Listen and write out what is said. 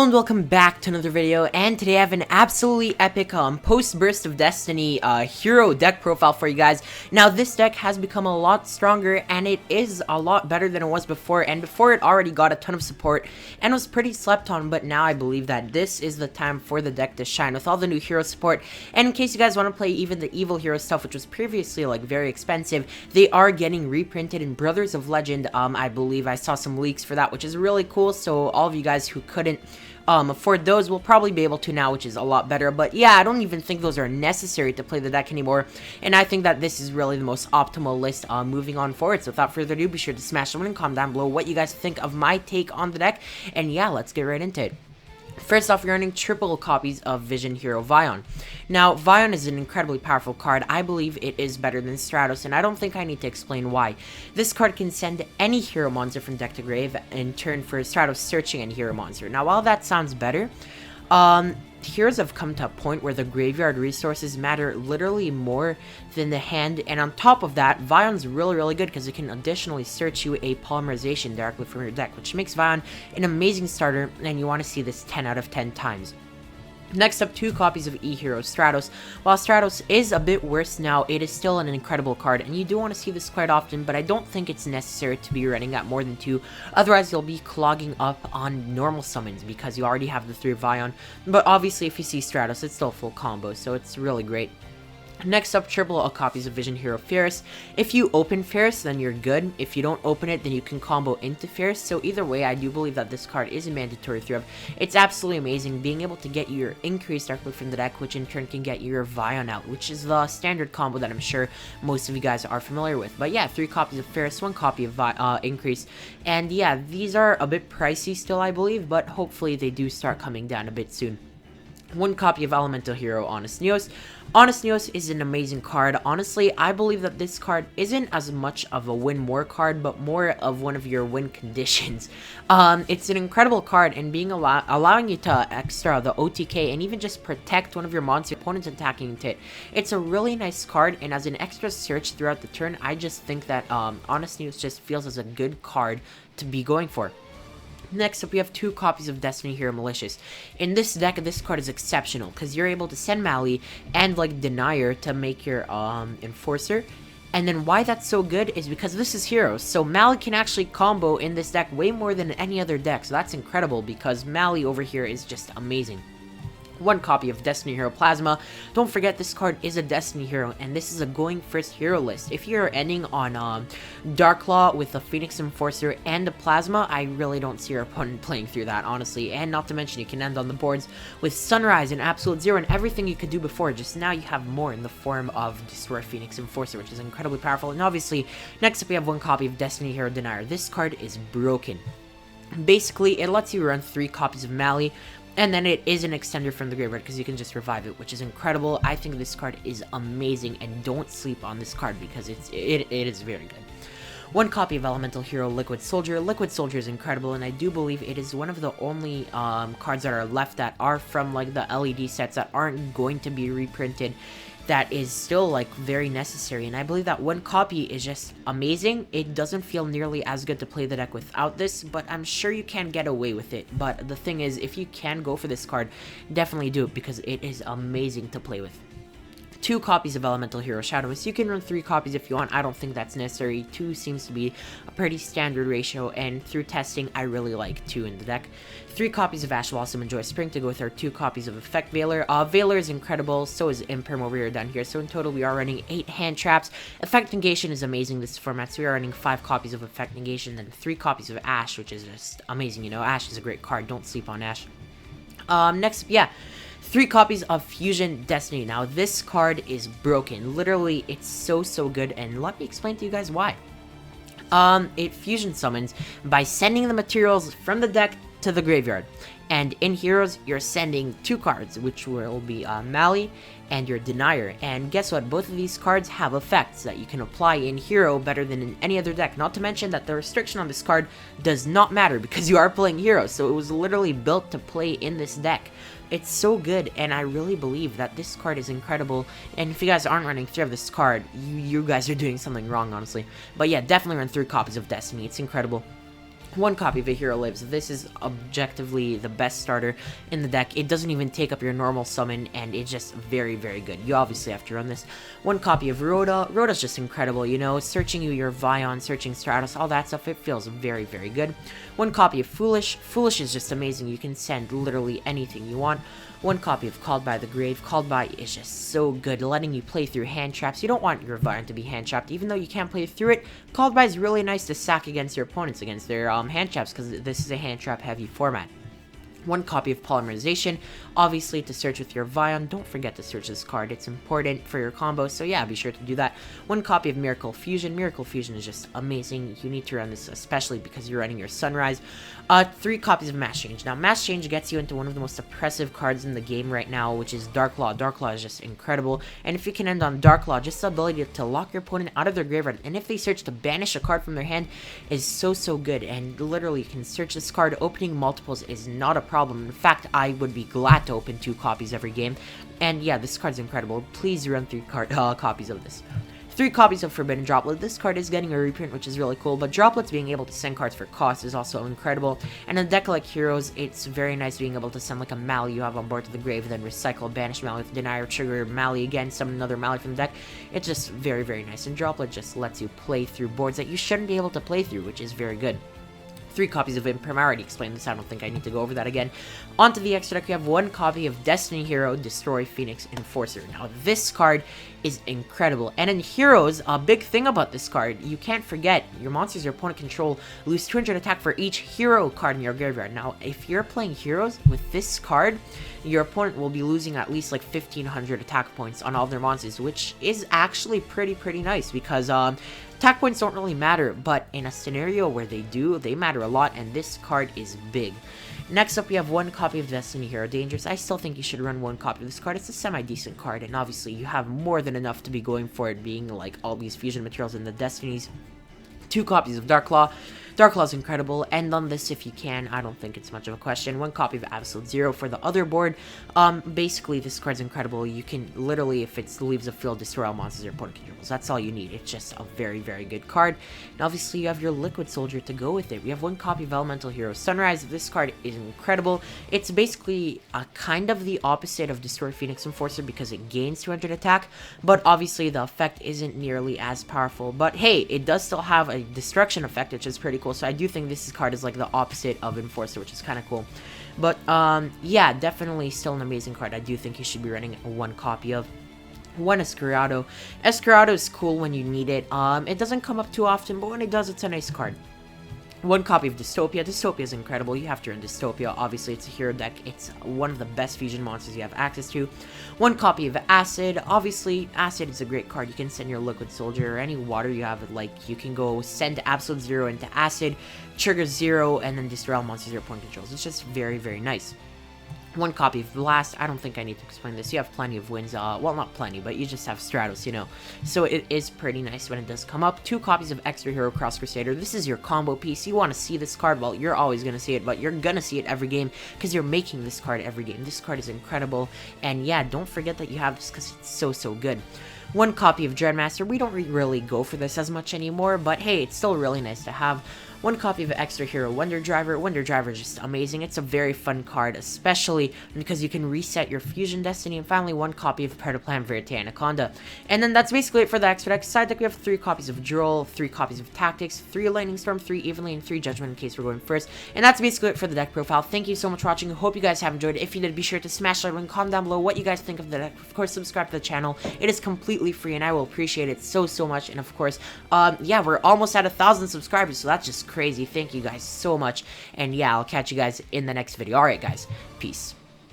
and welcome back to another video, and today I have an absolutely epic post-burst of Destiny hero deck profile for you guys. Now this deck has become a lot stronger and it is a lot better than it was before, and before it already got a ton of support and was pretty slept on, but now I believe that this is the time for the deck to shine with all the new hero support. And in case you guys want to play even the evil hero stuff, which was previously like very expensive, they are getting reprinted in Brothers of Legend. I believe I saw some leaks for that, which is really cool, so all of you guys who couldn't afford those will probably be able to now, which is a lot better. But yeah, I don't even think those are necessary to play the deck anymore, and I think that this is really the most optimal list moving on forward. So without further ado, be sure to smash the like and comment down below what you guys think of my take on the deck, and yeah, let's get right into it. First off, you're earning triple copies of Vision Hero Vion. Now, Vion is an incredibly powerful card. I believe it is better than Stratos, and I don't think I need to explain why. This card can send any hero monster from deck to grave in turn for Stratos searching any hero monster. Now, while that sounds better, heroes have come to a point where the graveyard resources matter literally more than the hand, and on top of that, Vion's really good because it can additionally search you a polymerization directly from your deck, which makes Vion an amazing starter, and you want to see this 10 out of 10 times. Next up, 2 copies of E-Hero Stratos. While Stratos is a bit worse now, it is still an incredible card, and you do want to see this quite often, but I don't think it's necessary to be running at more than 2, otherwise you'll be clogging up on normal summons because you already have the 3 Vion. But obviously if you see Stratos, it's still a full combo, so it's really great. Next up, triple copies of Vision Hero Ferris. If you open Ferris, then you're good. If you don't open it, then you can combo into Ferris. So either way, I do believe that this card is a mandatory 3-up. It's absolutely amazing being able to get your increase directly from the deck, which in turn can get your Vion out, which is the standard combo that I'm sure most of you guys are familiar with. But yeah, 3 copies of Ferris, 1 copy of increase. And yeah, these are a bit pricey still, I believe, but hopefully they do start coming down a bit soon. 1 copy of Elemental Hero Honest Neos. Honest Neos is an amazing card. Honestly, I believe that this card isn't as much of a win more card, but more of one of your win conditions. It's an incredible card, and being allowing you to extra the OTK and even just protect one of your monster opponents attacking into it. It's a really nice card, and as an extra search throughout the turn, I just think that Honest Neos just feels as a good card to be going for. Next up, we have 2 copies of Destiny Hero Malicious. In this deck, this card is exceptional because you're able to send Mali and like Denier to make your Enforcer. And then why that's so good is because this is Heroes, so Mali can actually combo in this deck way more than any other deck, so that's incredible because Mali over here is just amazing. 1 copy of Destiny Hero Plasma. Don't forget, this card is a Destiny Hero, and this is a going first hero list. If you're ending on Darklaw with a Phoenix Enforcer and a Plasma, I really don't see your opponent playing through that, honestly. And not to mention, you can end on the boards with Sunrise and Absolute Zero and everything you could do before, just now you have more in the form of Destroy Phoenix Enforcer, which is incredibly powerful. And obviously, next up we have 1 copy of Destiny Hero Denier. This card is broken. Basically, it lets you run 3 copies of Mali, and then it is an extender from the graveyard because you can just revive it, which is incredible. I think this card is amazing, and don't sleep on this card because it is very good. 1 copy of Elemental Hero Liquid Soldier. Liquid Soldier is incredible, and I do believe it is one of the only cards that are left that are from like the LED sets that aren't going to be reprinted, that is still like very necessary, and I believe that 1 copy is just amazing. It doesn't feel nearly as good to play the deck without this, but I'm sure you can get away with it. But the thing is, if you can go for this card, definitely do it because it is amazing to play with. 2 copies of Elemental Hero Shadowless. You can run 3 copies if you want. I don't think that's necessary. 2 seems to be a pretty standard ratio, and through testing, I really like 2 in the deck. 3 copies of Ash Blossom and Joy Spring to go with our 2 copies of Effect Veiler. Veiler is incredible, so is Imperm over here down here. So in total, we are running 8 hand traps. Effect Negation is amazing this format, so we are running 5 copies of Effect Negation, and 3 copies of Ash, which is just amazing. You know, Ash is a great card. Don't sleep on Ash. Next, yeah. 3 copies of Fusion Destiny. Now, this card is broken. Literally, it's so good, and let me explain to you guys why. It fusion summons by sending the materials from the deck to the graveyard. And in Heroes, you're sending 2 cards, which will be Mali and your Denier. And guess what? Both of these cards have effects that you can apply in Hero better than in any other deck. Not to mention that the restriction on this card does not matter because you are playing Heroes, so it was literally built to play in this deck. It's so good, and I really believe that this card is incredible, and if you guys aren't running 3 of this card, you guys are doing something wrong, honestly. But yeah, definitely run 3 copies of Destiny. It's incredible. One copy of A Hero Lives. This is objectively the best starter in the deck. It doesn't even take up your normal summon, and it's just very, very good. You obviously have to run this. One copy of Rhoda. Rhoda's just incredible, you know, searching your Vion, searching Stratos, all that stuff. It feels very, very good. One copy of Foolish. Foolish is just amazing. You can send literally anything you want. One copy of Called by the Grave. Called by is just so good, letting you play through hand traps. You don't want your Vion to be hand trapped, even though you can't play through it. Called by is really nice to sack against your opponents, against their hand traps, because this is a hand trap heavy format. One copy of Polymerization, obviously to search with your Vion. Don't forget to search this card, it's important for your combo, so yeah, be sure to do that. One copy of Miracle Fusion. Miracle Fusion is just amazing. You need to run this, especially because you're running your Sunrise. 3 copies of Mass Change. Now, Mass Change gets you into one of the most oppressive cards in the game right now, which is Dark Law. Dark Law is just incredible, and if you can end on Dark Law, just the ability to lock your opponent out of their graveyard, and if they search to banish a card from their hand, is so good, and literally you can search this card. Opening multiples is not a problem. In fact, I would be glad to open 2 copies every game. And yeah, this card's incredible. Please run 3 copies of this. 3 copies of Forbidden Droplet. This card is getting a reprint, which is really cool, but Droplets being able to send cards for cost is also incredible. And in a deck like Heroes, it's very nice being able to send like a Mally you have on board to the grave, then recycle, banish Mally with Denier, trigger Mally again, summon another Mally from the deck. It's just very, very nice. And Droplet just lets you play through boards that you shouldn't be able to play through, which is very good. 3 copies of Imperm. I already explained this. I don't think I need to go over that again. Onto the extra deck, we have 1 copy of Destiny Hero, Destroy Phoenix Enforcer. Now, this card is incredible. And in Heroes, a big thing about this card, you can't forget, your monsters your opponent control lose 200 attack for each hero card in your graveyard. Now, if you're playing Heroes with this card, your opponent will be losing at least like 1,500 attack points on all of their monsters, which is actually pretty nice, because attack points don't really matter, but in a scenario where they do, they matter a lot, and this card is big. Next up, we have 1 copy of Destiny Hero Dangerous. I still think you should run 1 copy of this card. It's a semi-decent card, and obviously you have more than enough to be going for it, being like all these fusion materials in the Destinies. 2 copies of Dark Law. Dark Law is incredible. End on this if you can. I don't think it's much of a question. 1 copy of Absolute Zero for the other board. Basically, this card's incredible. You can literally, if it leaves a field, destroy all monsters your opponent controls. That's all you need. It's just a very, very good card. And obviously, you have your Liquid Soldier to go with it. We have 1 copy of Elemental Hero Sunrise. This card is incredible. It's basically a kind of the opposite of Destroy Phoenix Enforcer because it gains 200 attack, but obviously the effect isn't nearly as powerful. But hey, it does still have a destruction effect, which is pretty cool. So I do think this card is like the opposite of Enforcer, which is kind of cool. But yeah, definitely still an amazing card. I do think you should be running 1 copy of. 1 Escurado. Escurado is cool when you need it. It doesn't come up too often, but when it does, it's a nice card. 1 copy of Dystopia. Dystopia is incredible. You have to run Dystopia. Obviously, it's a hero deck. It's one of the best fusion monsters you have access to. 1 copy of Acid. Obviously, Acid is a great card. You can send your Liquid Soldier or any water you have. Like, you can go send Absolute Zero into Acid, trigger 0, and then destroy all monsters your opponent controls. It's just very, very nice. 1 copy of Blast. I don't think I need to explain this. You have plenty of wins. Well, not plenty, but you just have Stratos, you know. So it is pretty nice when it does come up. 2 copies of Extra Hero Cross Crusader. This is your combo piece. You want to see this card? Well, you're always going to see it, but you're going to see it every game because you're making this card every game. This card is incredible. And yeah, don't forget that you have this because it's so good. 1 copy of Dreadmaster. We don't really go for this as much anymore, but hey, it's still really nice to have. 1 copy of Extra Hero Wonder Driver. Wonder Driver is just amazing. It's a very fun card, especially because you can reset your Fusion Destiny. And finally, 1 copy of Predaplan Verite Anaconda. And then that's basically it for the extra deck. Side deck, we have 3 copies of Droll, 3 copies of Tactics, 3 Lightning Storm, 3 Evenly, and 3 Judgment in case we're going first. And that's basically it for the deck profile. Thank you so much for watching. I hope you guys have enjoyed it. If you did, be sure to smash that like button, comment down below what you guys think of the deck. Of course, subscribe to the channel. It is completely free, and I will appreciate it so much. And of course, yeah, we're almost at 1,000 subscribers, so that's just crazy. Thank you guys so much, and yeah, I'll catch you guys in the next video. Alright guys, peace.